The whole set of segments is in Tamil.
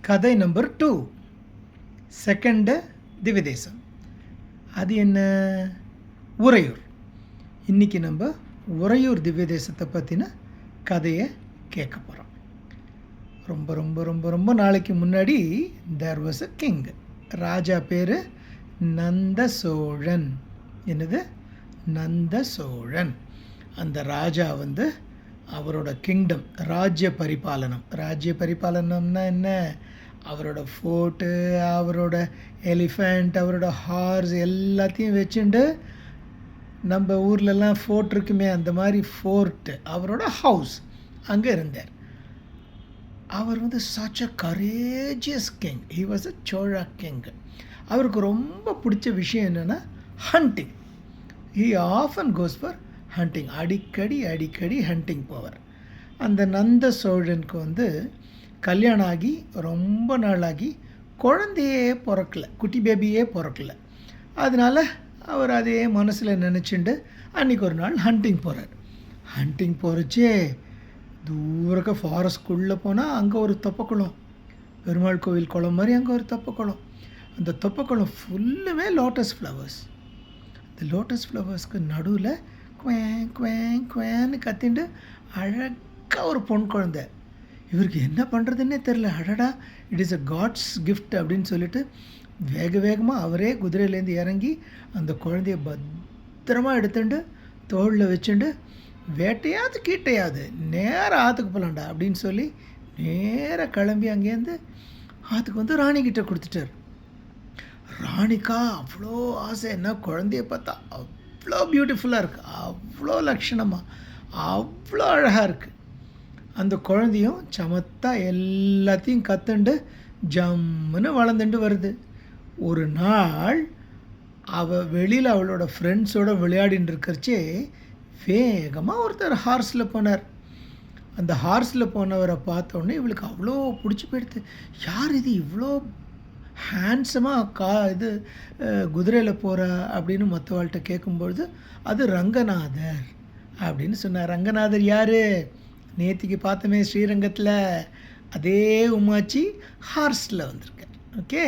கதை நம்பர் 2, செகண்டு திவ்யதேசம். அது என்ன? உறையூர். இன்றைக்கி நம்ம உறையூர் திவ்யதேசத்தை பற்றின கதையை கேட்க போகிறோம். ரொம்ப ரொம்ப ரொம்ப ரொம்ப நாளைக்கு முன்னாடி தேர் வாஸ் அ கிங். ராஜா பேர் நந்த சோழன். என்னது? நந்த சோழன். அந்த ராஜா அவரோட கிங்டம், ராஜ்ய பரிபாலனம்னா என்ன? அவரோட ஃபோர்ட்டு, அவரோட எலிஃபண்ட், அவரோட ஹார்ஸ் எல்லாத்தையும் வச்சுட்டு, நம்ம ஊர்லலாம் ஃபோர்ட் இருக்குமே, அந்த மாதிரி ஃபோர்ட்டு, அவரோட ஹவுஸ் அங்கே இருந்தார். அவர் such a courageous king. He was a Chola king. அவருக்கு ரொம்ப பிடிச்ச விஷயம் என்னென்னா hunting. He often goes for hunting. அடிக்கடி ஹண்டிங் போவார். அந்த நந்த சோழனுக்கு கல்யாணம் ஆகி ரொம்ப நாளாகி குழந்தையே பிறக்கலை, குட்டி பேபியே பிறக்கலை. அதனால் அவர் அதே மனசில் நினச்சிண்டு அன்றைக்கி ஒரு நாள் ஹண்டிங் போகிறார். ஹண்டிங் போகிறச்சே தூரக்க ஃபாரஸ்ட்குள்ளே போனால் அங்கே ஒரு தொப்பக்குளம், பெருமாள் கோவில் குளம் மாதிரி அங்கே ஒரு தொப்பக்குளம். அந்த தொப்பக்குளம் ஃபுல்லுமே லோட்டஸ் ஃப்ளவர்ஸ். அந்த லோட்டஸ் ஃப்ளவர்ஸ்க்கு நடுவில் குவேங் குவேங் குவேன்னு கத்திண்டு அழகாக ஒரு பொன் குழந்தை. இவருக்கு என்ன பண்ணுறதுன்னே தெரில. அடடா, it is a god's gift அப்படின்னு சொல்லிட்டு வேகமாக அவரே குதிரையிலேருந்து இறங்கி அந்த குழந்தைய பத்திரமாக எடுத்துட்டு தோளில் வச்சுட்டு வேட்டையாவது கீட்டையாது நேராக ஆற்றுக்கு போகலாண்டா அப்படின்னு சொல்லி நேராக கிளம்பி அங்கேருந்து ஆற்றுக்கு ராணிக்கிட்ட கொடுத்துட்டார். ராணிக்கா அவ்வளோ ஆசை. என்ன குழந்தைய பார்த்தா அவ்வளோ பியூட்டிஃபுல்லாக இருக்குது, அவ்வளோ லட்சணமாக, அவ்வளோ அழகாக இருக்குது. அந்த குழந்தையும் சமத்தா எல்லாத்தையும் கற்றுண்டு ஜம்முன்னு வளர்ந்துட்டு வருது. ஒரு நாள் வெளியில் அவளோட ஃப்ரெண்ட்ஸோடு விளையாடின்னு இருக்கிறச்சே வேகமாக ஒருத்தர் ஹார்ஸில் போனார். அந்த ஹார்ஸில் போனவரை பார்த்தோன்னே இவளுக்கு அவ்வளோ பிடிச்சி போயிடுது. யார் இது இவ்வளோ ஹேண்ட்ஸமாக குதிரையில் போகிறா அப்படின்னு மற்றவாள்கிட்ட கேட்கும்பொழுது அது ரங்கநாதர் அப்படின்னு சொன்னார். ரங்கநாதர் யார்? நேற்றுக்கு பார்த்தோமே ஸ்ரீரங்கத்தில், அதே உமாச்சி ஹார்ஸில் வந்திருக்கார். ஓகே,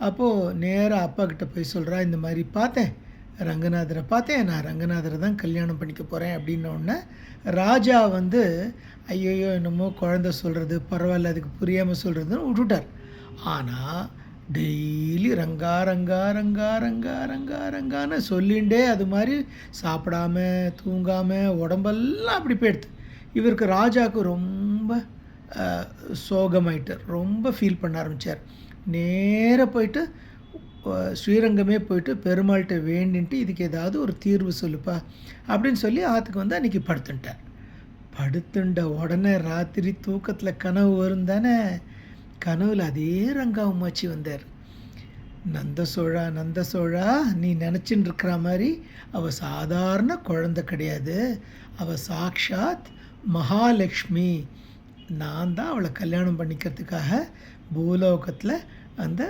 அப்போது நேராக அப்பா கிட்ட போய் சொல்கிறா, இந்த மாதிரி பார்த்தேன், ரங்கநாதரை பார்த்தேன், நான் ரங்கநாதரை தான் கல்யாணம் பண்ணிக்க போகிறேன் அப்படின்னோடனே ராஜா ஐயோ என்னமோ குழந்தை சொல்கிறது, பரவாயில்ல அதுக்கு புரியாமல் சொல்கிறதுன்னு விட்டுட்டார். ஆனால் டெய்லி ரங்கா ரங்கா ரங்கா ரங்கா ரங்கா ரங்கான்னு சொல்லிகிட்டே அது மாதிரி சாப்பிடாம தூங்காமல் உடம்பெல்லாம் அப்படி போயிடுது. இவருக்கு ராஜாவுக்கு ரொம்ப சோகமாயிட்டார், ரொம்ப ஃபீல் பண்ண ஆரம்பித்தார். நேராக போயிட்டு ஸ்ரீரங்கமே போயிட்டு பெருமாள்கிட்ட வேண்டின்ட்டு இதுக்கு ஏதாவது ஒரு தீர்வு சொல்லுப்பா அப்படின்னு சொல்லி ஆற்றுக்கு அன்றைக்கி படுத்துட்டார். படுத்துட்ட உடனே ராத்திரி தூக்கத்தில் கனவு வரும் தானே. கனவில் அதே ரங்கா உமாச்சி வந்தார். நந்த சோழா நீ நினச்சின்னு இருக்கிற மாதிரி அவள் சாதாரண குழந்தை கிடையாது, அவள் சாக்ஷாத் மகாலட்சுமி. நான் தான் அவளை கல்யாணம் பண்ணிக்கிறதுக்காக பூலோகத்தில் அந்த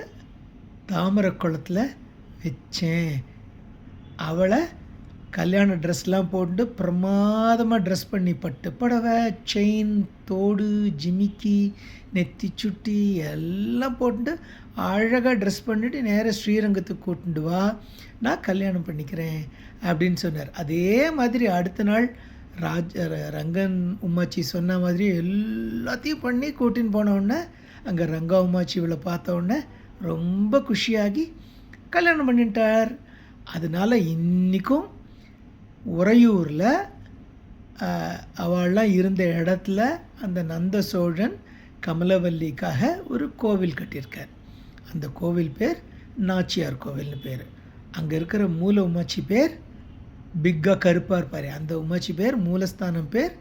தாமரை குளத்தில் வச்சேன். அவளை கல்யாண ட்ரெஸ்லாம் போட்டு பிரமாதமாக ட்ரெஸ் பண்ணி பட்டு புடவை, செயின், தோடு, ஜிமிக்கி, நெத்தி சுட்டி எல்லாம் போட்டு அழகாக ட்ரெஸ் பண்ணிவிட்டு நேராக ஸ்ரீரங்கத்துக்கு கூட்டிட்டு வா, நான் கல்யாணம் பண்ணிக்கிறேன் அப்படின்னு சொன்னார். அதே மாதிரி அடுத்த நாள் ரங்கன் உமாச்சி சொன்ன மாதிரி எல்லாத்தையும் பண்ணி கூட்டின்னு போனவுடனே அங்கே ரங்கா உமாச்சி இவளை பார்த்த உடனே ரொம்ப குஷியாகி கல்யாணம் பண்ணிட்டார். அதனால் இன்றைக்கும் உறையூரில் அவள்லாம் இருந்த இடத்துல அந்த நந்த சோழன் கமலவல்லிக்காக ஒரு கோவில் கட்டியிருக்கார். அந்த கோவில் பேர் நாச்சியார் கோவில்னு பேர். அங்கே இருக்கிற மூல உமாச்சி பேர் பிக்காக கருப்பாக இருப்பார். அந்த உமாச்சி பேர் மூலஸ்தானம் பேர்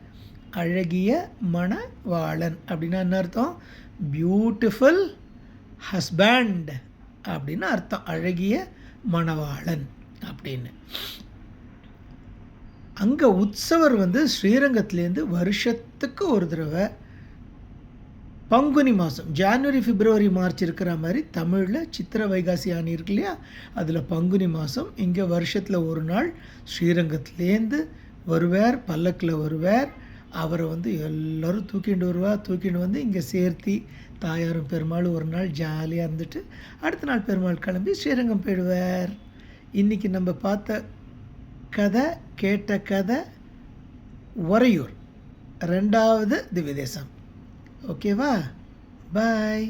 அழகிய மணவாளன். அப்படின்னா என்ன அர்த்தம்? பியூட்டிஃபுல் ஹஸ்பண்ட் அப்படின்னு அர்த்தம். அழகிய மணவாளன் அப்படின்னு. அங்கே உற்சவர் ஸ்ரீரங்கத்துலேருந்து வருஷத்துக்கு ஒரு தடவை பங்குனி மாதம், ஜான்வரி பிப்ரவரி மார்ச் இருக்கிற மாதிரி தமிழில் சித்திரை வைகாசி ஆணி இருக்கு இல்லையா, அதில் பங்குனி மாதம் இங்கே வருஷத்தில் ஒரு நாள் ஸ்ரீரங்கத்துலேருந்து வருவார், பல்லக்கில் வருவார். அவரை வந்து எல்லோரும் தூக்கிண்டு வந்து இங்கே சேர்த்தி தாயாரும் பெருமாளும் ஒரு நாள் ஜாலியாக இருந்துட்டு அடுத்த நாள் பெருமாள் கிளம்பி ஸ்ரீரங்கம் போயிடுவார். இன்றைக்கி நம்ம பார்த்த கதை, கேட்ட கதை உறையூர் 2வது திவ்ய தேசம். ஓகேவா? பாய்.